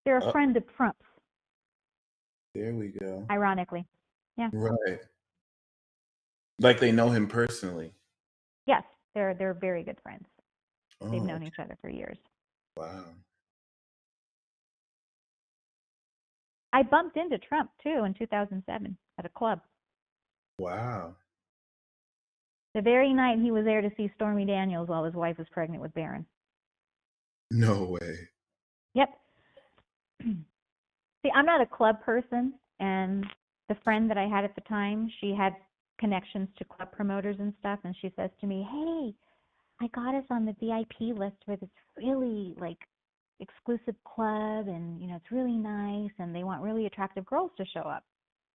S3: They're a friend of Trump's.
S2: There we go.
S3: Ironically. Yeah.
S2: Right. Like they know him personally.
S3: Yes, they're very good friends. They've
S2: Oh,
S3: known each other for years.
S2: wow.
S3: I bumped into Trump too in 2007 at a club.
S2: Wow.
S3: The very night he was there to see Stormy Daniels while his wife was pregnant with Barron.
S2: No way.
S3: Yep. See, I'm not a club person, and the friend that I had at the time, she had connections to club promoters and stuff, and she says to me, "Hey, I got us on the VIP list for this really like exclusive club, and it's really nice, and they want really attractive girls to show up."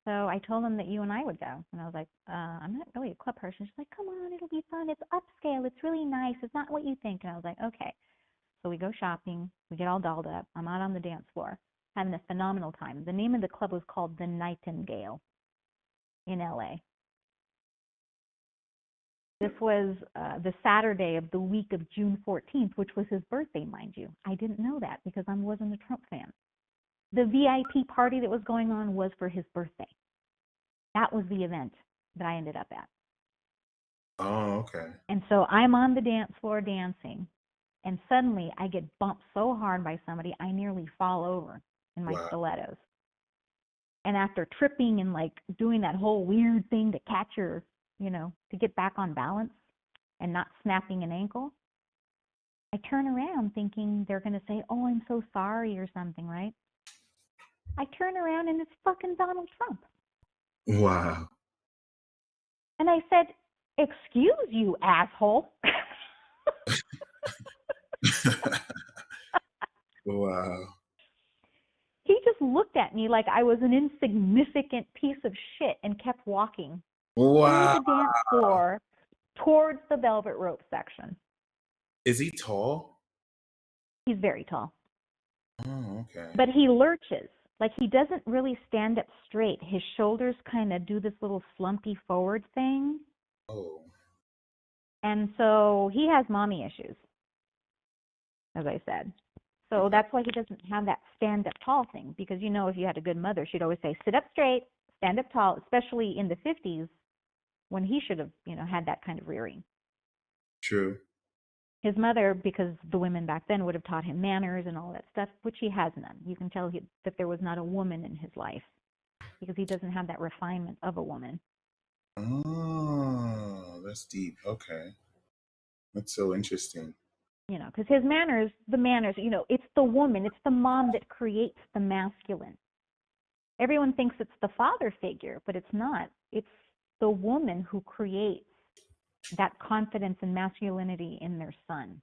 S3: So I told them that you and I would go, and I was like, "I'm not really a club person." She's like, "Come on, it'll be fun. It's upscale. It's really nice. It's not what you think." And I was like, "Okay." So we go shopping. We get all dolled up. I'm out on the dance floor, having a phenomenal time. The name of the club was called the Nightingale in LA. This was the Saturday of the week of June 14th, which was his birthday, mind you. I didn't know that because I wasn't a Trump fan. The VIP party that was going on was for his birthday. That was the event that I ended up at.
S2: Oh, okay.
S3: And so I'm on the dance floor dancing, and suddenly I get bumped so hard by somebody, I nearly fall over in my stilettos. And after tripping and like doing that whole weird thing to catch your, to get back on balance and not snapping an ankle, I turn around thinking they're going to say, "Oh, I'm so sorry," or something, right? I turn around and it's fucking Donald Trump.
S2: Wow.
S3: And I said, "Excuse you, asshole."
S2: Wow.
S3: He just looked at me like I was an insignificant piece of shit and kept walking through
S2: Wow.
S3: the dance floor towards the velvet rope section.
S2: Is he tall?
S3: He's very tall.
S2: Oh, okay.
S3: But he lurches. Like he doesn't really stand up straight. His shoulders kind of do this little slumpy forward thing.
S2: Oh.
S3: And so he has mommy issues, as I said. So that's why he doesn't have that stand up tall thing. Because, if you had a good mother, she'd always say, "Sit up straight, stand up tall," especially in the 50s when he should have, had that kind of rearing.
S2: True.
S3: His mother, because the women back then would have taught him manners and all that stuff, which he has none. You can tell that there was not a woman in his life because he doesn't have that refinement of a woman.
S2: Oh, that's deep. Okay. That's so interesting.
S3: Because his manners, it's the woman, it's the mom that creates the masculine. Everyone thinks it's the father figure, but it's not. It's the woman who creates that confidence and masculinity in their son.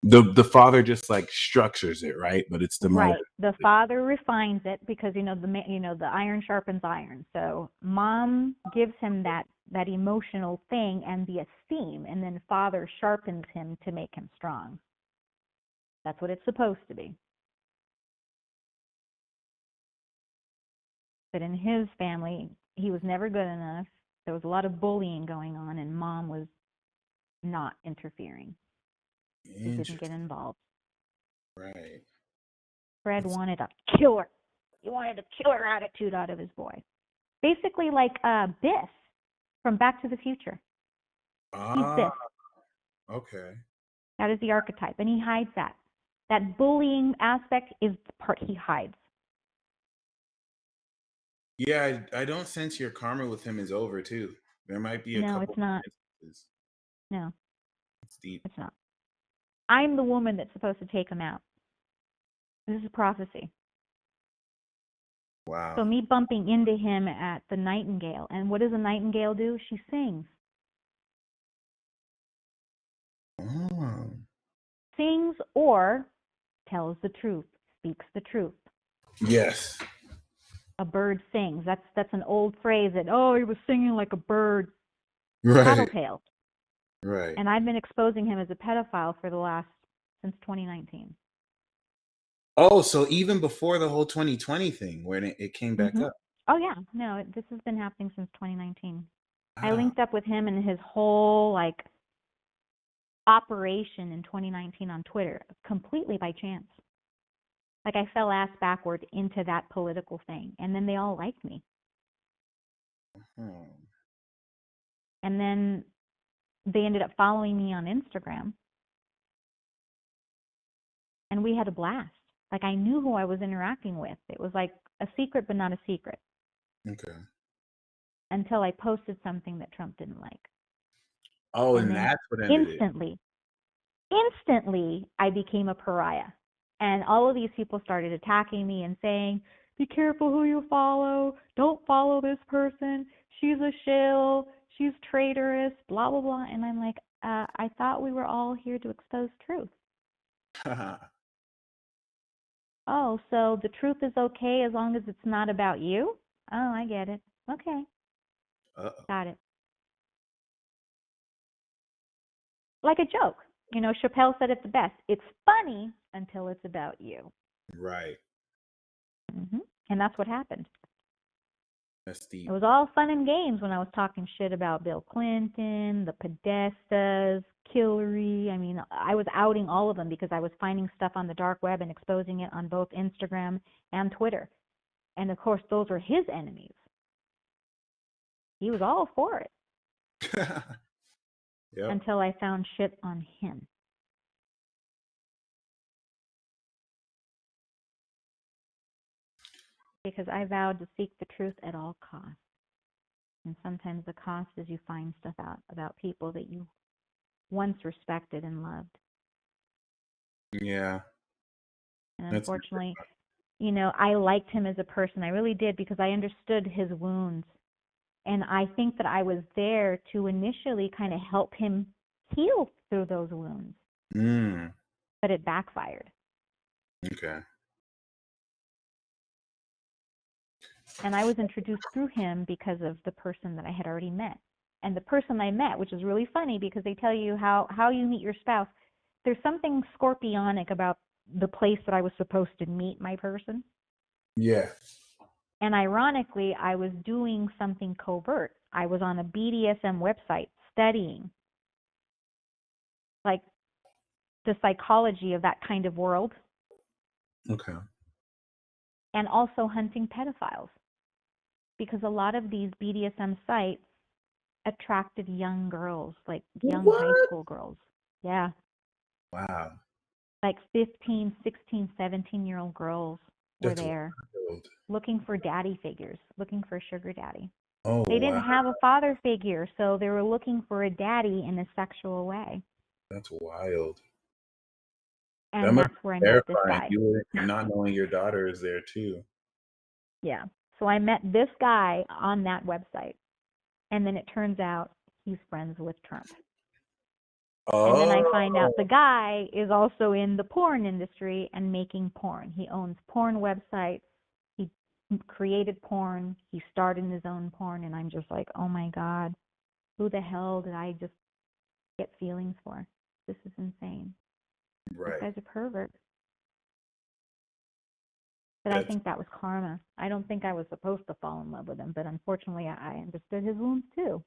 S2: The father just like structures it, right? But it's the mother.
S3: Right. The father refines it because the iron sharpens iron. So mom gives him that emotional thing and the esteem, and then father sharpens him to make him strong. That's what it's supposed to be. But in his family, he was never good enough. There was a lot of bullying going on, and mom was not interfering. He didn't get involved.
S2: Right.
S3: Fred wanted a killer. He wanted a killer attitude out of his boy. Basically like Biff from Back to the Future. He's Biff.
S2: Okay.
S3: That is the archetype, and he hides that. That bullying aspect is the part he hides.
S2: Yeah, I don't sense your karma with him is over too. There might be a couple.
S3: No, it's not.
S2: Instances.
S3: No.
S2: It's deep.
S3: It's not. I'm the woman that's supposed to take him out. This is prophecy.
S2: Wow.
S3: So me bumping into him at the Nightingale, and what does a nightingale do? She sings.
S2: Oh.
S3: Sings or tells the truth, speaks the truth.
S2: Yes.
S3: A bird sings. That's an old phrase that, he was singing like a bird.
S2: Right.
S3: Tattletale.
S2: Right.
S3: And I've been exposing him as a pedophile since 2019.
S2: Oh, so even before the whole 2020 thing, when it came back
S3: Hmm.
S2: up.
S3: Oh yeah, no, this has been happening since 2019. I
S2: Wow.
S3: linked up with him and his whole like operation in 2019 on Twitter completely by chance. Like I fell ass backward into that political thing, and then they all liked me.
S2: Hmm.
S3: And then they ended up following me on Instagram, and we had a blast. Like I knew who I was interacting with. It was like a secret, but not a secret,
S2: Okay.
S3: until I posted something that Trump didn't like.
S2: Oh,
S3: And
S2: and
S3: then
S2: that's what ended it.
S3: instantly, I became a pariah. And all of these people started attacking me and saying, be careful who you follow. Don't follow this person. She's a shill. She's traitorous, blah, blah, blah. And I'm like, I thought we were all here to expose truth. Oh, so the truth is okay as long as it's not about you? Oh, I get it. Okay,
S2: Uh-oh.
S3: got it. Like a joke. You know, Chappelle said it the best. It's funny until it's about you.
S2: Right.
S3: Hmm. And that's what happened.
S2: That's
S3: It
S2: deep.
S3: was all fun and games when I was talking shit about Bill Clinton, the Podestas, Hillary. I mean, I was outing all of them because I was finding stuff on the dark web and exposing it on both Instagram and Twitter. And of course, those were his enemies. He was all for it
S2: Yep.
S3: until I found shit on him. Because I vowed to seek the truth at all costs. And sometimes the cost is you find stuff out about people that you once respected and loved.
S2: Yeah.
S3: And
S2: That's
S3: unfortunately, you know, I liked him as a person. I really did because I understood his wounds. And I think that I was there to initially kind of help him heal through those wounds.
S2: mm,
S3: But it backfired.
S2: okay.
S3: And I was introduced through him because of the person that I had already met. And the person I met, which is really funny because they tell you how you meet your spouse. There's something scorpionic about the place that I was supposed to meet my person.
S2: Yeah.
S3: And ironically, I was doing something covert. I was on a BDSM website studying like the psychology of that kind of world
S2: Okay.
S3: and also hunting pedophiles. Because a lot of these BDSM sites attracted young girls, like young high
S2: What?
S3: school girls. Yeah.
S2: Wow.
S3: Like 15, 16, 17-year-old girls were
S2: That's
S3: there
S2: wild.
S3: looking for daddy figures, looking for a sugar daddy.
S2: Oh,
S3: They
S2: wow.
S3: didn't have a father figure, so they were looking for a daddy in a sexual way.
S2: That's wild. That
S3: And
S2: must
S3: that's where I
S2: be
S3: met this
S2: terrifying.
S3: guy.
S2: You not knowing your daughter is there too.
S3: Yeah. So I met this guy on that website. And then it turns out he's friends with Trump. And then I find out
S2: Oh,
S3: the guy is also in the porn industry and making porn. He owns porn websites. He created porn. He starred in his own porn. And I'm just like, oh my God, who the hell did I just get feelings for? This is insane. This
S2: right.
S3: guy's a pervert. But I
S2: That's
S3: think that was karma. I don't think I was supposed to fall in love with him, but unfortunately, I understood his wounds too.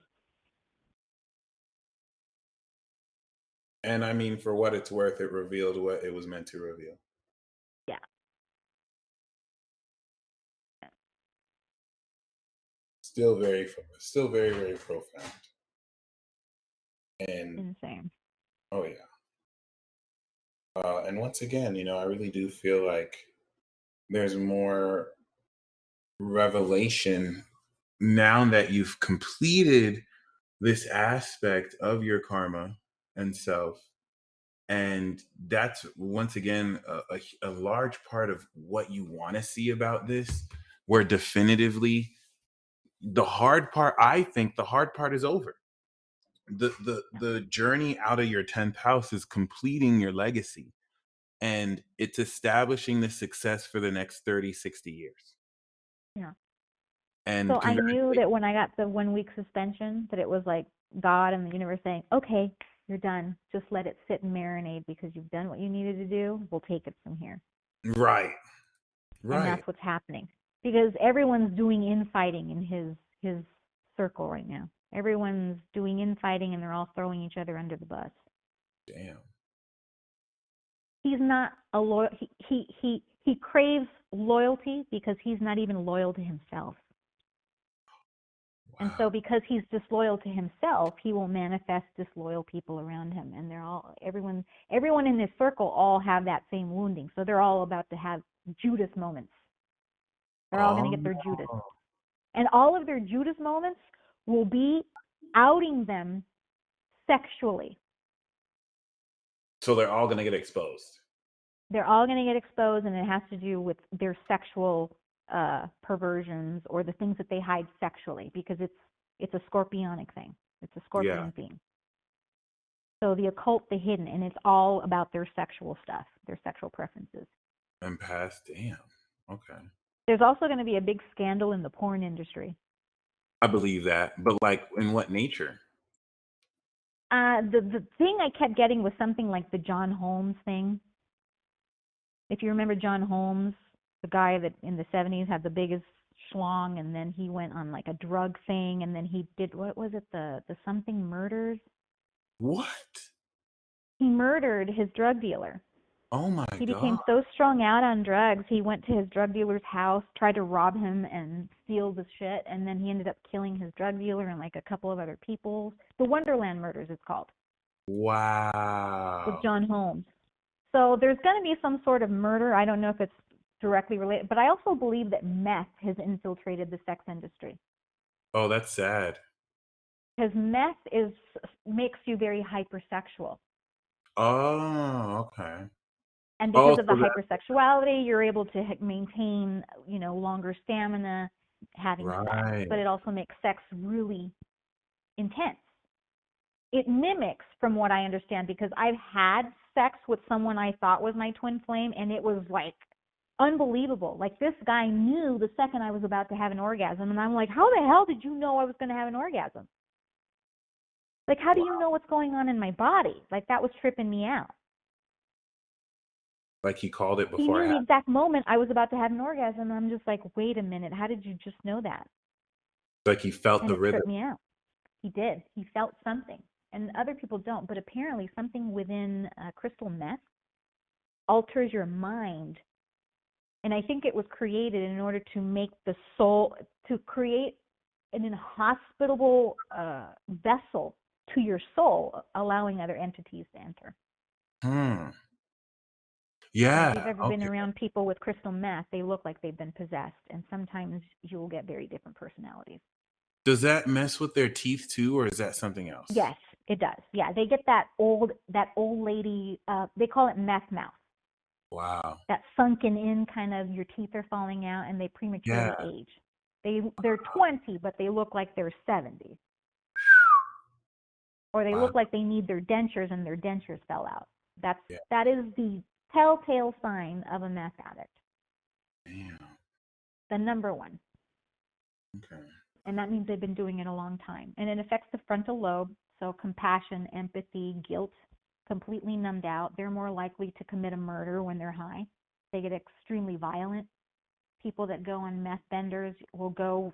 S2: and I mean, for what it's worth, it revealed what it was meant to reveal.
S3: Yeah.
S2: Still very, very profound. And
S3: Insane.
S2: oh yeah. And once again, I really do feel like there's more revelation now that you've completed this aspect of your karma and self. And that's once again a large part of what you want to see about this, where definitively I think the hard part is over. The journey out of your 10th house is completing your legacy, and it's establishing the success for the next 30, 60 years.
S3: Yeah.
S2: And
S3: So I knew
S2: congratulations.
S3: that when I got the 1 week suspension, that it was like God and the universe saying, okay, you're done. Just let it sit and marinate because you've done what you needed to do. We'll take it from here.
S2: Right.
S3: And
S2: Right.
S3: that's what's happening because everyone's doing infighting in his circle right now. Everyone's doing infighting, and they're all throwing each other under the bus.
S2: Damn.
S3: He's not a loyal. He craves loyalty because he's not even loyal to himself. And so
S2: Wow.
S3: because he's disloyal to himself, he will manifest disloyal people around him. And they're all everyone in this circle all have that same wounding. So they're all about to have Judas moments. They're all going to get their Judas.
S2: Oh.
S3: And all of their Judas moments will be outing them sexually.
S2: So they're all gonna get exposed.
S3: They're all going to get exposed, and it has to do with their sexual perversions or the things that they hide sexually, because it's a scorpionic thing. It's a
S2: Yeah.
S3: scorpion theme. So the occult, the hidden, and it's all about their sexual stuff, their sexual preferences.
S2: And past. Damn. Okay.
S3: There's also going to be a big scandal in the porn industry.
S2: I believe that, but like, in what nature?
S3: The thing I kept getting was something like the John Holmes thing. If you remember John Holmes, the guy that in the 70s had the biggest schlong, and then he went on like a drug thing, and then he did, what was it, the something murders?
S2: What?
S3: He murdered his drug dealer.
S2: Oh my
S3: He
S2: God.
S3: became so strung out on drugs, he went to his drug dealer's house, tried to rob him and steal the shit, and then he ended up killing his drug dealer and like a couple of other people. The Wonderland Murders, it's called, with
S2: Wow.
S3: John Holmes. So there's going to be some sort of murder. I don't know if it's directly related, but I also believe that meth has infiltrated the sex industry,
S2: Oh, that's sad.
S3: because meth makes you very hypersexual.
S2: Oh, okay.
S3: And
S2: Oh,
S3: because of the
S2: so that
S3: hypersexuality, you're able to maintain, longer stamina having sex,
S2: right.
S3: but it also makes sex really intense. It mimics, from what I understand, because I've had sex with someone I thought was my twin flame, and it was like unbelievable. Like, this guy knew the second I was about to have an orgasm, and I'm like, how the hell did you know I was going to have an orgasm? Like, how do you know what's going on in my body? Like, that was tripping me out.
S2: Like, he called it
S3: He
S2: before
S3: knew
S2: it
S3: the
S2: happened.
S3: exact moment I was about to have an orgasm, and I'm just like, wait a minute, how did you just know that?
S2: Like, he felt
S3: And
S2: the
S3: it
S2: rhythm.
S3: tripped me out. He did. He felt something. And other people don't, but apparently something within crystal meth alters your mind. And I think it was created in order to make the soul, to create an inhospitable vessel to your soul, allowing other entities to enter.
S2: Hmm.
S3: And if you've
S2: Yeah.
S3: ever been
S2: Okay.
S3: around people with crystal meth, they look like they've been possessed. And sometimes you'll get very different personalities.
S2: Does that mess with their teeth too, or is that something else?
S3: Yes, it does. Yeah, they get that old lady. They call it meth mouth.
S2: Wow.
S3: That sunken in kind of, your teeth are falling out, and they
S2: Yeah.
S3: prematurely age. They're 20, but they look like they're 70, or they
S2: Wow.
S3: look like they need their dentures and their dentures fell out.
S2: Yeah.
S3: That is the telltale sign of a meth addict.
S2: Damn.
S3: The number one.
S2: Okay.
S3: And that means they've been doing it a long time. And it affects the frontal lobe, so compassion, empathy, guilt, completely numbed out. They're more likely to commit a murder when they're high. They get extremely violent. People that go on meth benders will go